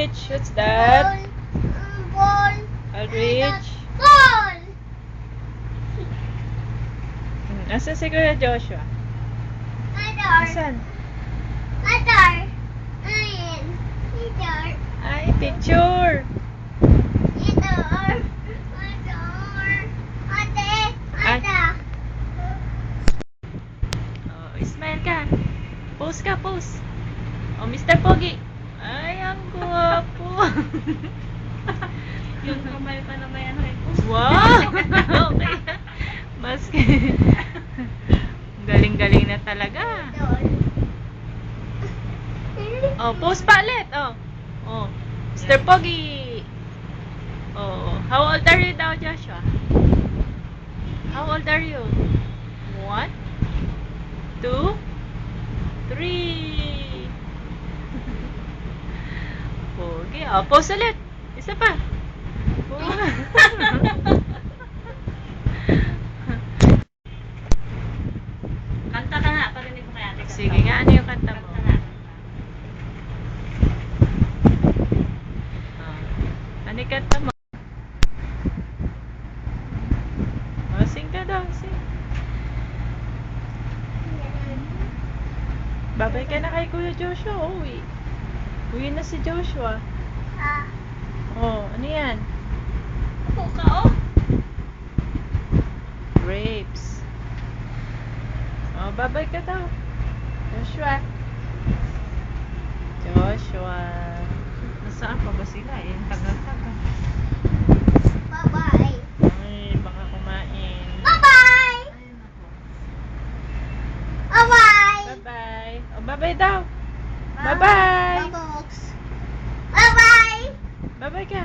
Aldrich, what's that? Ball. Aldrich. Ball. Asan si Kuya Joshua? Adar. Asan? Adar. Ayan. Adar. Ay, picture. Adar. Adar. Ate. Ay. Ada. Oh, smile ka. Pose ka, pose. Oh, Mr. Pogi. Ay, ang guwapo. Yung kamay pa na may ano eh. Wow! Okay. Mas galing-galing na talaga. Adar. Oh, pose pa ulit. Oh. Oh, Mr. Pogi. Oh, how old are you now, Joshua? How old are you? 1, 2, 3. Pogi. Oh, pose ulit. Isa pa. Kanta ka nga, parinig ko kay ate. Kanta. Sige nga, ano yung kanta mo? Kanta nga. Ano yung kanta mo? Oh, sing ka daw, sing. Babay ka na kay Kuya Joshua, uwi. Uwi na si Joshua. Ah. Oh, ano yan? Upo ka, oh. Grapes. Oh, babay ka daw. Joshua. Joshua. Nasaan pa ba sila eh? Tagal-tagal. Bye-bye. Ay, baka kumain. Bye-bye. Ayun ako. Bye-bye. Bye-bye. Oh, bye-bye daw. Bye. Bye-bye. Bye-bye. Bye-bye ka.